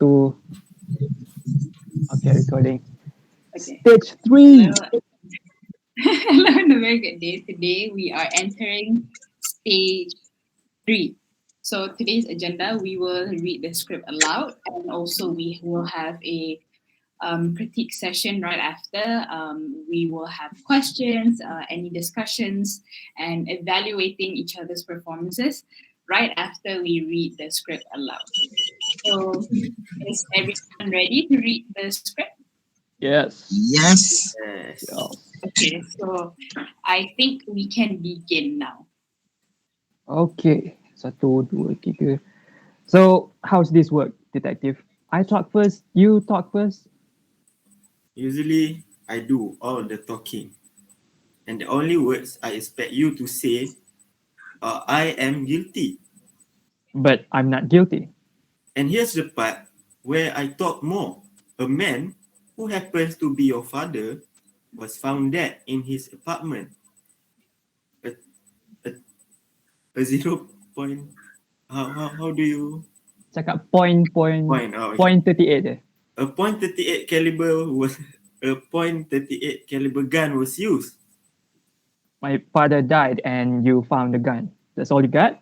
2. Okay, recording. Okay. Stage 3. Hello. Hello and a very good day. Today we are entering stage 3. So today's agenda, we will read the script aloud, and also we will have a critique session right after. We will have questions, any discussions, and evaluating each other's performances right after we read the script aloud. So is everyone ready to read the script? Yes. Yes. Yeah. Yes. Okay, so I think we can begin now. Okay. 1, 2, 3. So, how's this work, detective? I talk first, you talk first. Usually, I do all the talking, and the only words I expect you to say are I am guilty. But I'm not guilty. And here's the part where I talk more. A man who happens to be your father was found dead in his apartment. A, a, a 0 point. How do you Cakap point point? Oh, okay. point 38 eh. A point 38 caliber was a point 38 caliber gun was used. My father died and you found the gun. That's all you got?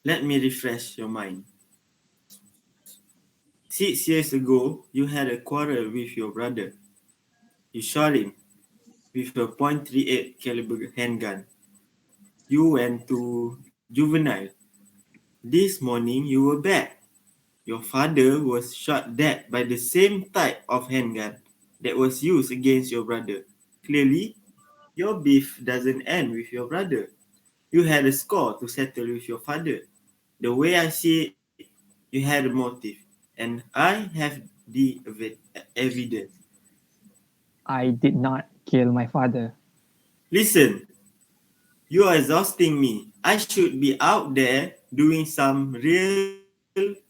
Let me refresh your mind. 6 years ago, you had a quarrel with your brother. You shot him with a .38 caliber handgun. You went to juvenile. This morning, you were back. Your father was shot dead by the same type of handgun that was used against your brother. Clearly, your beef doesn't end with your brother. You had a score to settle with your father. The way I see it, you had a motive, and I have the evidence. I did not kill my father. Listen, you are exhausting me. I should be out there doing some real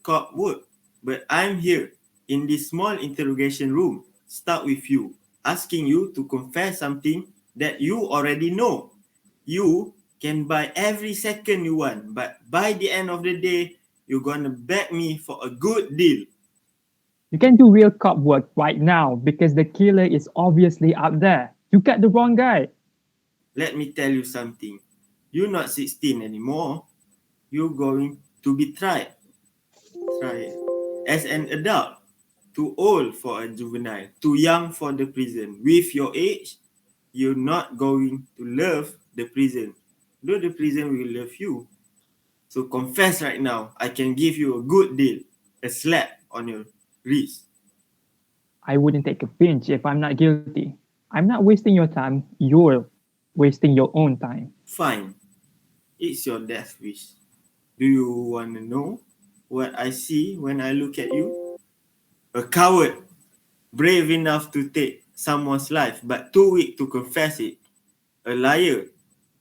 cop work, but I'm here in this small interrogation room, stuck with you, asking you to confess something that you already know. You can buy every second you want, but by the end of the day, you're gonna beg me for a good deal. You can do real cop work right now because the killer is obviously out there. You got the wrong guy. Let me tell you something. You're not 16 anymore. You're going to be tried as an adult. Too old for a juvenile, too young for the prison. With your age, you're not going to love the prison, though the prison will love you. So confess right now. I can give you a good deal, a slap on your wrist. I wouldn't take a pinch if I'm not guilty. I'm not wasting your time. You're wasting your own time. Fine, it's your death wish. Do you want to know what I see when I look at you? A coward, brave enough to take someone's life, but too weak to confess it. A liar,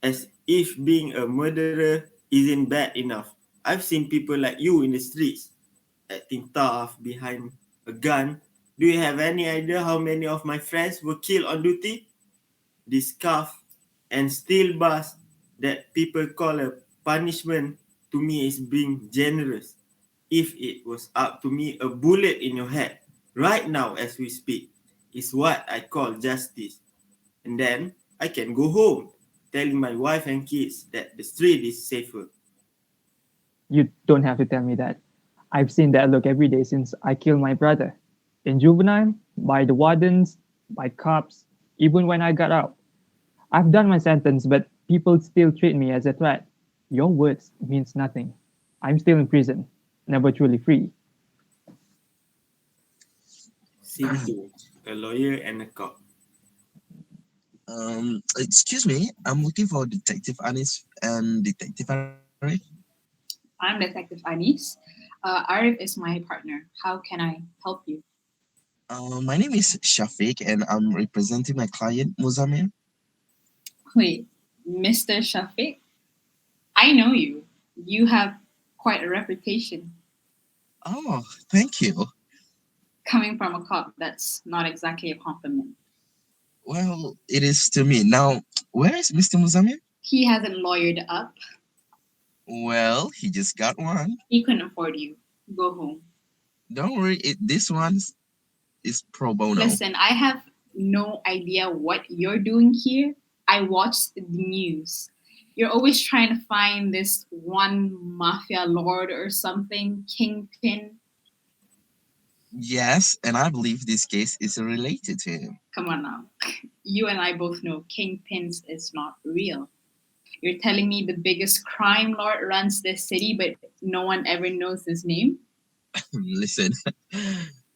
as if being a murderer isn't bad enough. I've seen people like you in the streets, acting tough behind a gun. Do you have any idea how many of my friends were killed on duty? This cuff and steel bars that people call a punishment to me is being generous. If it was up to me, a bullet in your head right now as we speak is what I call justice. And then I can go home telling my wife and kids that the street is safer. You don't have to tell me that. I've seen that look every day since I killed my brother. In juvenile, by the wardens, by cops, even when I got out. I've done my sentence, but people still treat me as a threat. Your words means nothing. I'm still in prison, never truly free. Simple, a lawyer and a cop. Excuse me, I'm looking for Detective Anis and Detective Arif. I'm Detective Anis. Arif is my partner. How can I help you? My name is Shafiq and I'm representing my client Muzamil. Wait, Mr. Shafiq? I know you. You have quite a reputation. Oh, thank you. Coming from a cop, that's not exactly a compliment. Well, it is to me. Now, where is Mr. Muzamil? He hasn't lawyered up. Well, he just got one. He couldn't afford you. Go home. Don't worry, this one is pro bono. Listen, I have no idea what you're doing here. I watched the news. You're always trying to find this one mafia lord or something, kingpin. Yes, and I believe this case is related to him. Come on now. You and I both know kingpins is not real. You're telling me the biggest crime lord runs this city, but no one ever knows his name? Listen,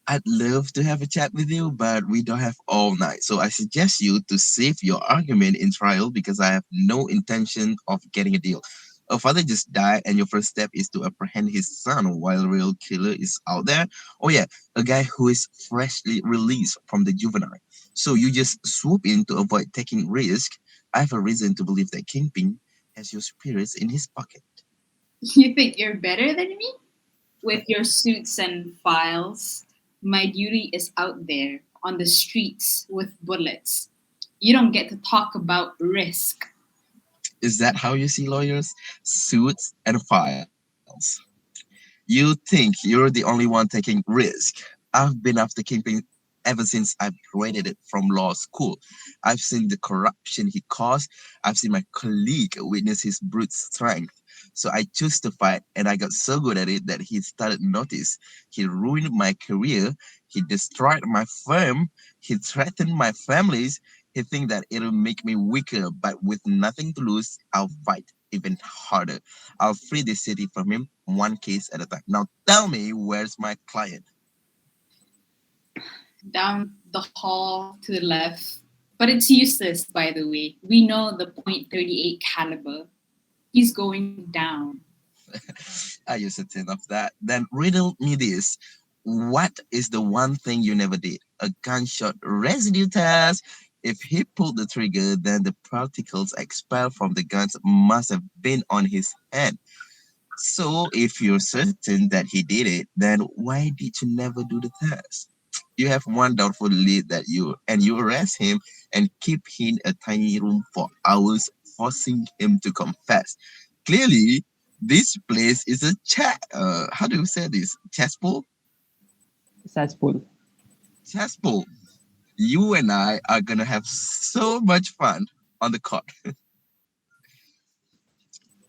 I'd love to have a chat with you, but we don't have all night. So I suggest you to save your argument in trial because I have no intention of getting a deal. A father just died, and your first step is to apprehend his son while a real killer is out there. Oh, yeah, a guy who is freshly released from the juvenile. So you just swoop in to avoid taking risk. I have a reason to believe that Kingpin has your spirits in his pocket. You think you're better than me? With your suits and files, my duty is out there on the streets with bullets. You don't get to talk about risk. Is that how you see lawyers? Suits and files. You think you're the only one taking risk. I've been after Kingpin ever since I graduated from law school. I've seen the corruption he caused. I've seen my colleague witness his brute strength. So I chose to fight, and I got so good at it that he started notice. He ruined my career. He destroyed my firm. He threatened my families. He think that it'll make me weaker, but with nothing to lose, I'll fight even harder. I'll free the city from him one case at a time. Now tell me, where's my client? Down the hall to the left. But it's useless, by the way. We know the .38 caliber. He's going down. Are you certain of that? Then riddle me this. What is the one thing you never did? A gunshot residue test. If he pulled the trigger, then the particles expelled from the guns must have been on his hand. So, if you're certain that he did it, then why did you never do the test? You have one doubtful lead that you arrest him and keep him in a tiny room for hours, forcing him to confess. Clearly, this place is a chat. How do you say this? Chesspool? Cesspool. Chesspool. You and I are gonna have so much fun on the court.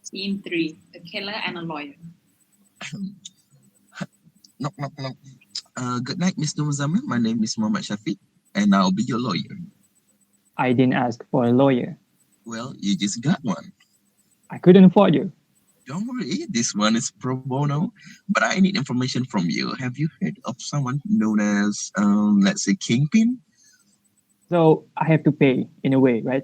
Scene three, a killer and a lawyer. Knock, knock, knock. Good night, Mr. Muzammil. My name is Muhammad Shafiq, and I'll be your lawyer. I didn't ask for a lawyer. Well, you just got one. I couldn't afford you. Don't worry, this one is pro bono, but I need information from you. Have you heard of someone known as, let's say, Kingpin? So I have to pay in a way, right?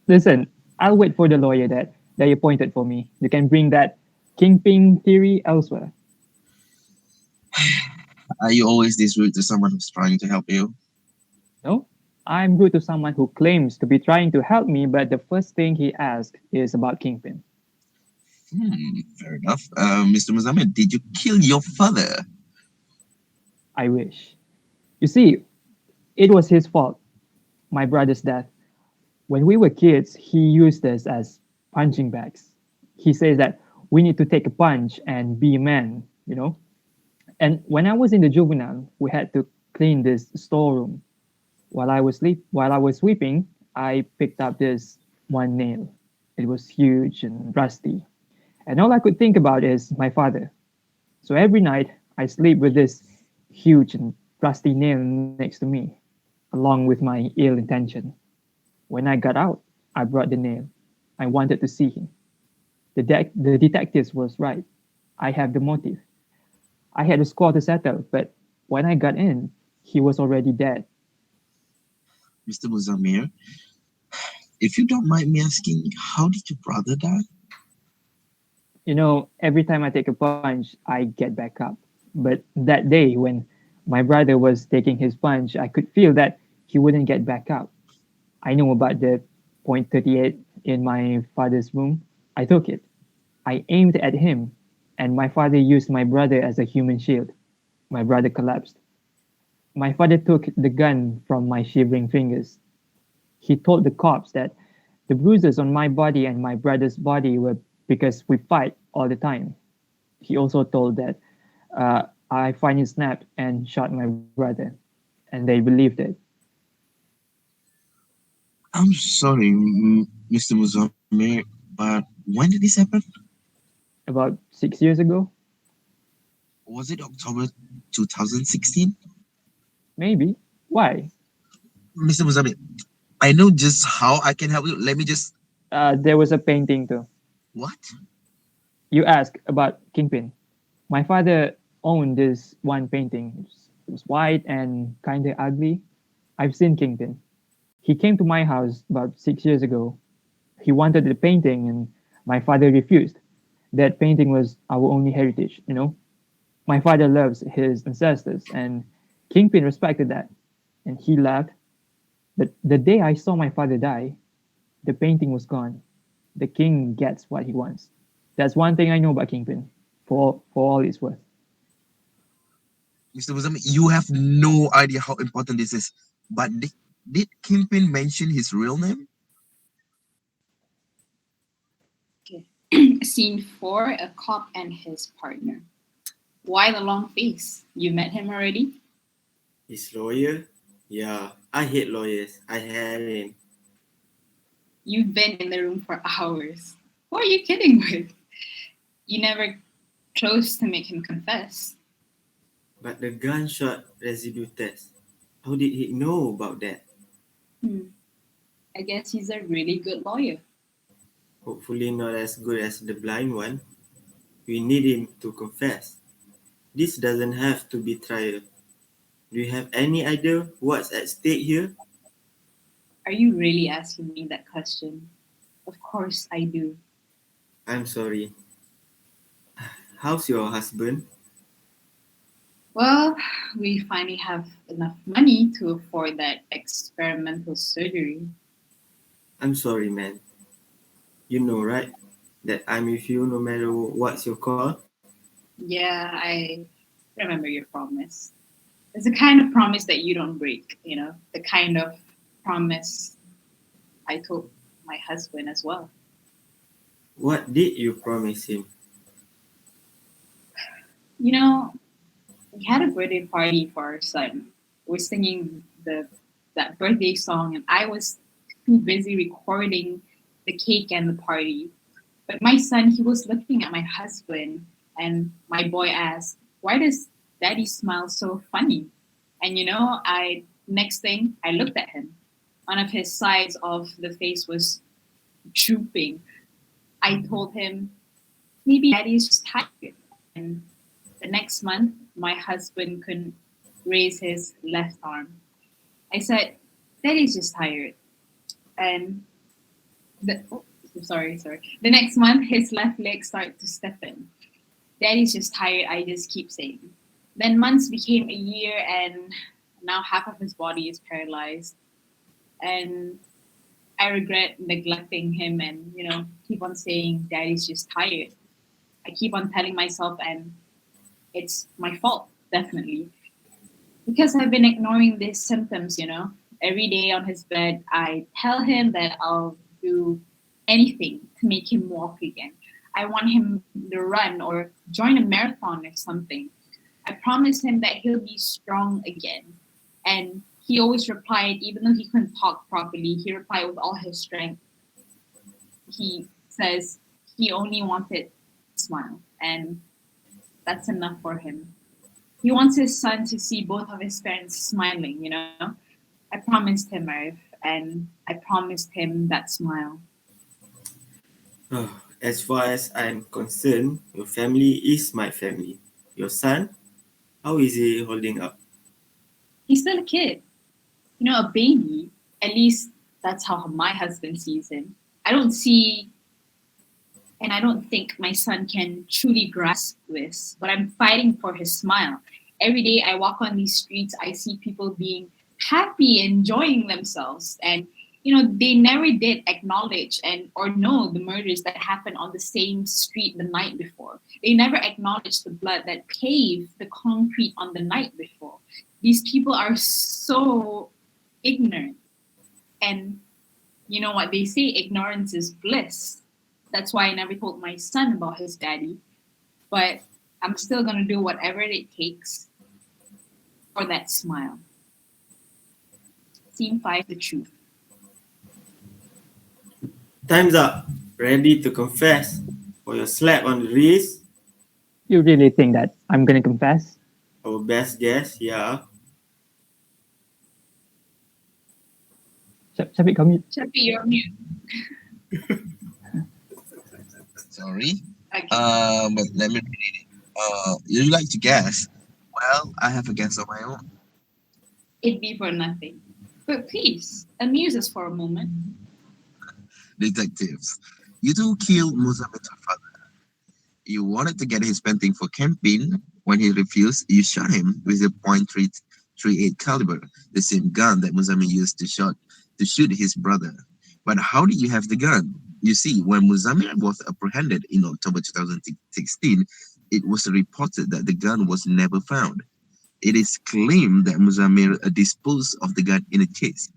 Listen, I'll wait for the lawyer that you appointed for me. You can bring that kingpin theory elsewhere. Are you always this rude to someone who's trying to help you? No? I'm rude to someone who claims to be trying to help me, but the first thing he asks is about Kingpin. Fair enough. Mr. Muzammil, did you kill your father? I wish. You see, it was his fault, my brother's death. When we were kids, he used us as punching bags. He says that we need to take a punch and be a man, you know? And when I was in the juvenile, we had to clean this storeroom. While I was sweeping, I picked up this one nail. It was huge and rusty. And all I could think about is my father. So every night I sleep with this huge and rusty nail next to me, along with my ill intention. When I got out, I brought the nail. I wanted to see him. The detectives was right. I have the motive. I had a score to settle, but when I got in, he was already dead. Mr. Muzammil, if you don't mind me asking, how did your brother die? You know, every time I take a punch, I get back up. But that day, when my brother was taking his punch, I could feel that he wouldn't get back up. I know about the .38 in my father's room. I took it. I aimed at him, and my father used my brother as a human shield. My brother collapsed. My father took the gun from my shivering fingers. He told the cops that the bruises on my body and my brother's body were because we fight all the time. He also told that uh, I finally snapped and shot my brother, and they believed it. I'm sorry, Mr. Muzamir, but when did this happen? About 6 years ago, Was it October 2016? maybe. Why? Mr. Muzamir, I know just how I can help you. Let me just. There was a painting too. What? You asked about Kingpin. My father owned this one painting. It was white and kind of ugly. I've seen Kingpin. He came to my house about 6 years ago. He wanted the painting, and my father refused. That painting was our only heritage, you know? My father loves his ancestors, and Kingpin respected that, and he left. But the day I saw my father die, the painting was gone. The king gets what he wants. That's one thing I know about Kingpin, for all it's worth. Mr. Muzamir, you have no idea how important this is. But did Kingpin mention his real name? Okay. Scene 4, a cop and his partner. Why the long face? You met him already? His lawyer? Yeah, I hate lawyers. I haven't. You've been in the room for hours. Who are you kidding with? You never chose to make him confess. But the gunshot residue test, how did he know about that? I guess he's a really good lawyer. Hopefully not as good as the blind one. We need him to confess. This doesn't have to be trial. Do you have any idea what's at stake here? Are you really asking me that question? Of course I do. I'm sorry. How's your husband? Well, we finally have enough money to afford that experimental surgery. I'm sorry, man. You know, right? That I'm with you no matter what's your call. Yeah, I remember your promise. It's the kind of promise that you don't break, you know, the kind of promise I told my husband as well. What did you promise him? You know, we had a birthday party for our son. We're singing that birthday song, and I was too busy recording the cake and the party. But my son, he was looking at my husband, and my boy asked, "Why does Daddy smile so funny?" And you know, I next thing I looked at him. One of his sides of the face was drooping. I told him, "Maybe Daddy's just tired." And the next month, my husband couldn't raise his left arm. I said, "Daddy's just tired." And oh, sorry. The next month, his left leg started to stiffen. Daddy's just tired, I just keep saying. Then months became a year, and now half of his body is paralyzed. And I regret neglecting him and, you know, keep on saying, Daddy's just tired. I keep on telling myself, and it's my fault, definitely. Because I've been ignoring these symptoms, you know. Every day on his bed, I tell him that I'll do anything to make him walk again. I want him to run or join a marathon or something. I promise him that he'll be strong again. And he always replied, even though he couldn't talk properly, he replied with all his strength. He says he only wanted to smile, and that's enough for him. He wants his son to see both of his parents smiling, you know? I promised him, Irv, and I promised him that smile. As far as I'm concerned, your family is my family. Your son, how is he holding up? He's still a kid, you know, a baby. At least that's how my husband sees him. I don't see, and I don't think my son can truly grasp this, but I'm fighting for his smile. Every day I walk on these streets, I see people being happy, enjoying themselves. And, you know, they never did acknowledge and or know the murders that happened on the same street the night before. They never acknowledged the blood that paved the concrete on the night before. These people are so ignorant. And you know what they say, ignorance is bliss. That's why I never told my son about his daddy. But I'm still gonna do whatever it takes for that smile. Scene 5, the truth. Time's up. Ready to confess for your slap on the wrist? You really think that I'm gonna confess? Our best guess, yeah. Syafiq, kau mute. Shafi, you're on mute. Sorry. Okay. But let me read it. You like to guess? Well, I have a guess of my own. It'd be for nothing. But please, amuse us for a moment. Detectives, you two killed Musammit's father. You wanted to get his painting for camping. When he refused, you shot him with a .338 caliber, the same gun that Muzammil used to shoot his brother. But how did you have the gun? You see, when Muzammil was apprehended in October 2016, it was reported that the gun was never found. It is claimed that Muzammil disposed of the gun in a case.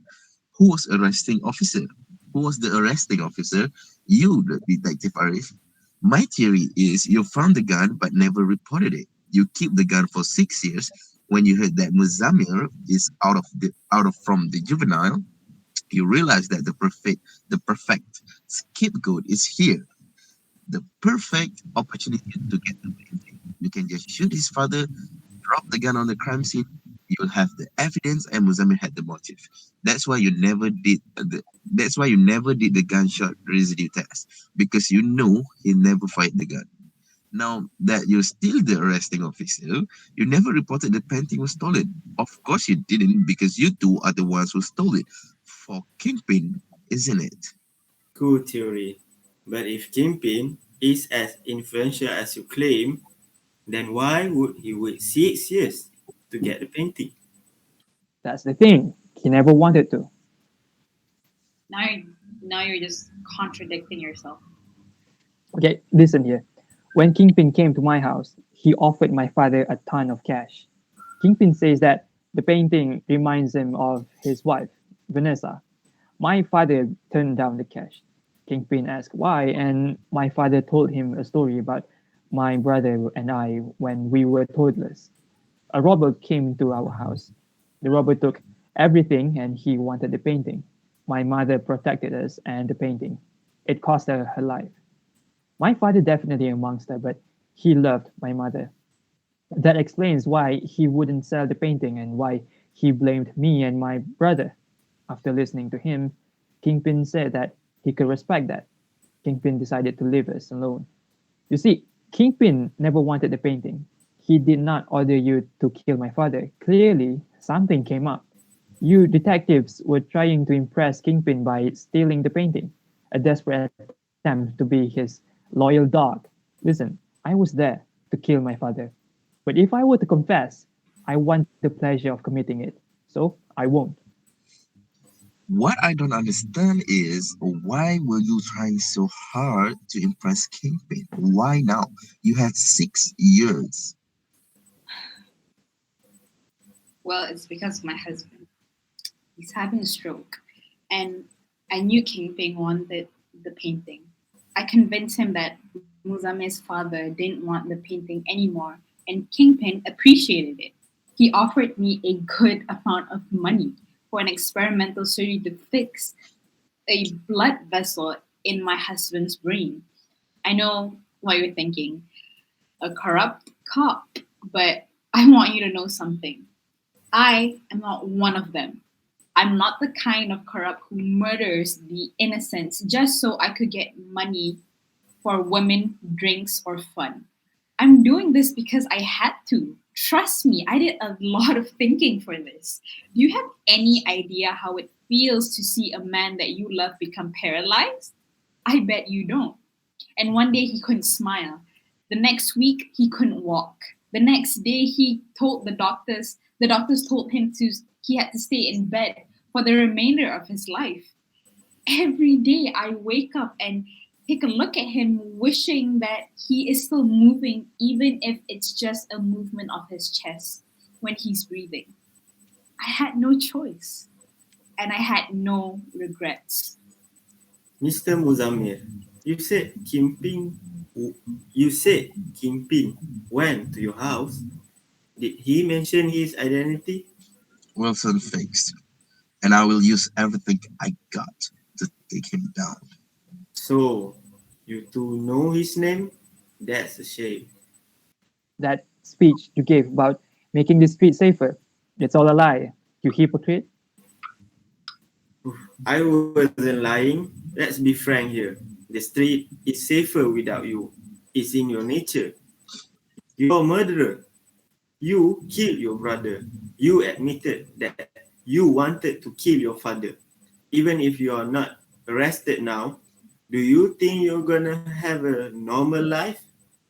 Who was arresting officer? Who was the arresting officer? You, the detective Arif. My theory is you found the gun but never reported it. You keep the gun for 6 years. When you heard that Muzamil is out of from the juvenile, you realize that the perfect scapegoat is here. The perfect opportunity to get the painting. You can just shoot his father, drop the gun on the crime scene. You'll have the evidence, and Muzamil had the motive. That's why you never did That's why you never did the gunshot residue test because you know he never fired the gun. Now that you're still the arresting officer, you never reported the painting was stolen. Of course you didn't because you two are the ones who stole it. For Kingpin, isn't it? Cool theory. But if Kingpin is as influential as you claim, then why would he wait 6 years to get the painting? That's the thing. He never wanted to. Now, now you're just contradicting yourself. Okay, listen here. When Kingpin came to my house, he offered my father a ton of cash. Kingpin says that the painting reminds him of his wife, Vanessa. My father turned down the cash. Kingpin asked why, and my father told him a story about my brother and I when we were toddlers. A robber came into our house. The robber took everything and he wanted the painting. My mother protected us and the painting. It cost her life. My father definitely a monster, but he loved my mother. That explains why he wouldn't sell the painting and why he blamed me and my brother. After listening to him, Kingpin said that he could respect that. Kingpin decided to leave us alone. You see, Kingpin never wanted the painting. He did not order you to kill my father. Clearly, something came up. You detectives were trying to impress Kingpin by stealing the painting, a desperate attempt to be his loyal dog. Listen, I was there to kill my father. But if I were to confess, I want the pleasure of committing it. So I won't. What I don't understand is why were you trying so hard to impress Kingpin? Why now? You had 6 years. Well, it's because of my husband. He's having a stroke. And I knew Kingpin wanted the painting. I convinced him that Muzame's father didn't want the painting anymore, and Kingpin appreciated it. He offered me a good amount of money for an experimental surgery to fix a blood vessel in my husband's brain. I know what you're thinking, a corrupt cop, but I want you to know something. I am not one of them. I'm not the kind of corrupt who murders the innocents just so I could get money for women, drinks, or fun. I'm doing this because I had to. Trust me, I did a lot of thinking for this. Do you have any idea how it feels to see a man that you love become paralyzed? I bet you don't. And one day he couldn't smile. The next week he couldn't walk. The next day the doctors told him he had to stay in bed for the remainder of his life. Every day I wake up and take a look at him wishing that he is still moving even if it's just a movement of his chest when he's breathing. I had no choice and I had no regrets. Mr. Muzamir, you said Kingpin You said Kingpin went to your house. Did he mention his identity? Wilson fixed, and I will use everything I got to take him down. So, you two know his name? That's a shame. That speech you gave about making the street safer, it's all a lie, you hypocrite. I wasn't lying. Let's be frank here. The street is safer without you. It's in your nature. You're a murderer. You killed your brother. You admitted that you wanted to kill your father. Even if you are not arrested now, do you think you're gonna have a normal life?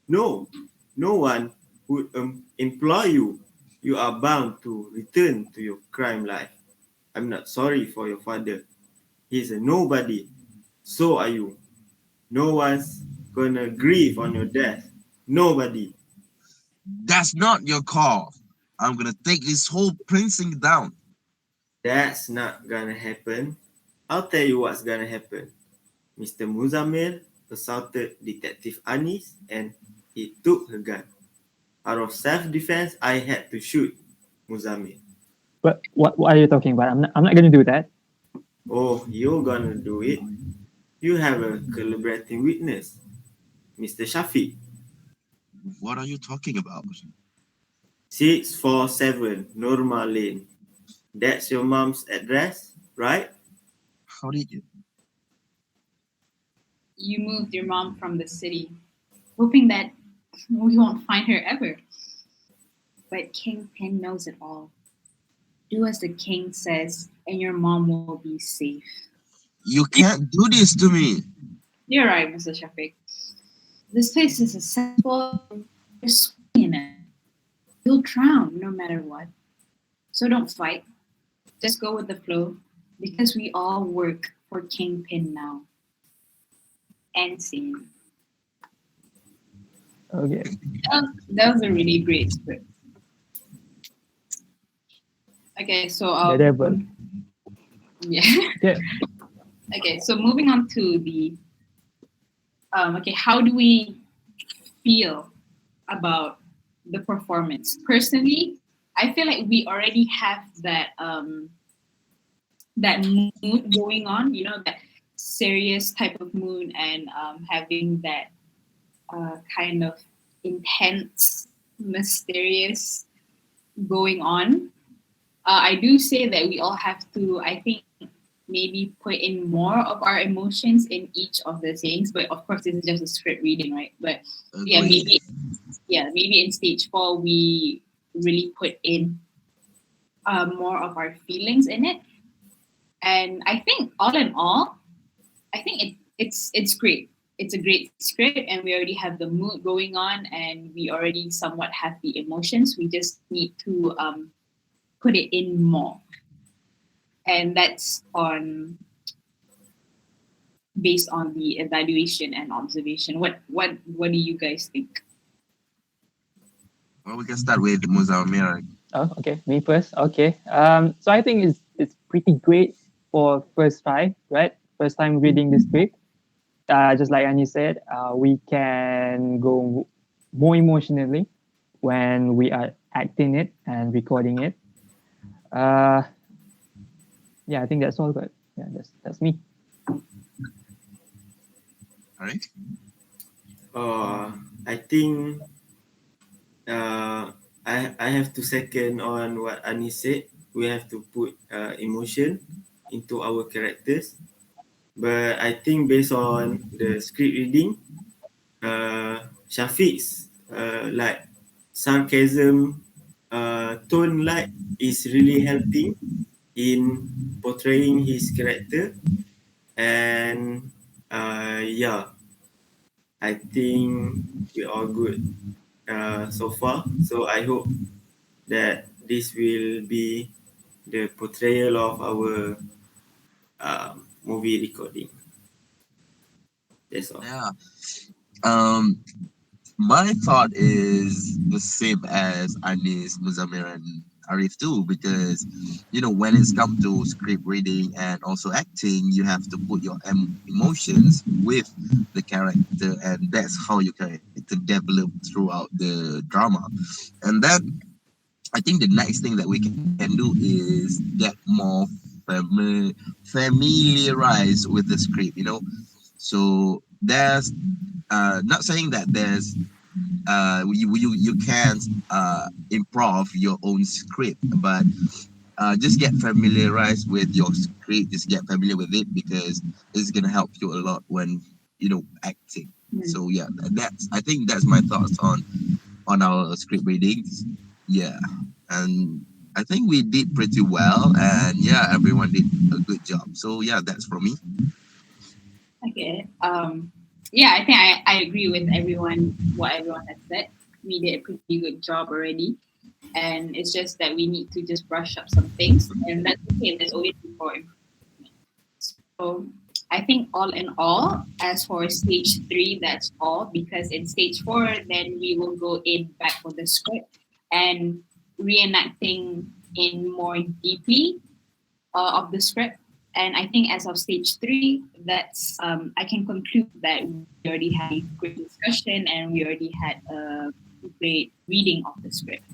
No, no one would employ you. You are bound to return to your crime life. I'm not sorry for your father. He's a nobody. So are you. No one's gonna grieve on your death. Nobody. That's not your call. I'm gonna take this whole precinct down. That's not gonna happen. I'll tell you what's gonna happen. Mr. Muzamil assaulted Detective Anis and he took her gun. Out of self-defense, I had to shoot Muzamil. But what are you talking about? I'm not going to do that. Oh, you're gonna do it. You have a collaborating witness, Mr. Shafiq. What are you talking about? 647 Norma Lane. That's your mom's address, right? How did you? You moved your mom from the city, hoping that we won't find her ever. But Kingpin knows it all. Do as the king says, and your mom will be safe. You can't do this to me. You're right, Mr. Shafiq. This place is accessible. There's swimming in it. You'll drown no matter what. So don't fight. Just go with the flow, because we all work for Kingpin now. End scene. Okay. That was a really great script. Okay, so The devil. yeah. Yeah. Okay, so moving on to the okay, how do we feel about the performance? Personally, I feel like we already have that mood going on, that serious type of mood, and having that kind of intense, mysterious going on. I do say that we all have to, I think, maybe put in more of our emotions in each of the things. But of course, this is just a script reading, right? But yeah, Agreed. maybe in stage 4 we really put in more of our feelings in it. And I think all in all, I think it's great. It's a great script, and we already have the mood going on, and we already somewhat have the emotions. We just need to put it in more, and that's on based on the evaluation and observation. What do you guys think? Well, we can start with Muzamil. Oh, okay. Me first. Okay. So I think it's pretty great for first try, right? First time reading the script. Just like Annie said, we can go more emotionally when we are acting it and recording it. Uh, yeah, I think that's all good. Yeah, that's me. All right. I think I have to second on what Anis said. We have to put emotion into our characters. But I think based on the script reading, Shafiq's like sarcasm tone like is really helping in portraying his character. And yeah, I think we're all good so far. So I hope that this will be the portrayal of our movie recording. That's all. Yeah. Um, My thought is the same as Anis, Muzamir, and Arif too, because when it's come to script reading and also acting, you have to put your emotions with the character, and that's how your character develop throughout the drama. And then I think the next thing that we can do is get more familiarized with the script. So there's not saying that there's you can't improv your own script, but just get familiarized with your script, just get familiar with it, because it's gonna help you a lot when acting. So yeah, that's I think that's my thoughts on our script readings. Yeah, and I think we did pretty well, and yeah, everyone did a good job. So yeah, that's from me. Okay. Yeah, I think I agree with everyone, what everyone has said. We did a pretty good job already. And it's just that we need to just brush up some things. And that's okay. There's always room for improvement. So I think all in all, as for stage 3, that's all. Because in stage 4, then we will go in back for the script and reenacting in more deeply of the script. And I think as of stage 3, that's I can conclude that we already had a great discussion and we already had a great reading of the script.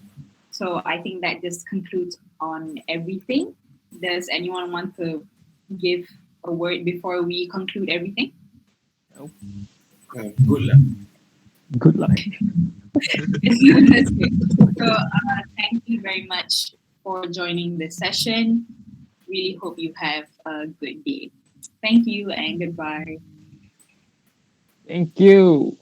So I think that just concludes on everything. Does anyone want to give a word before we conclude everything? Good luck. Good luck. That's good. So thank you very much for joining the session. Really hope you have a good day. Thank you and goodbye. Thank you.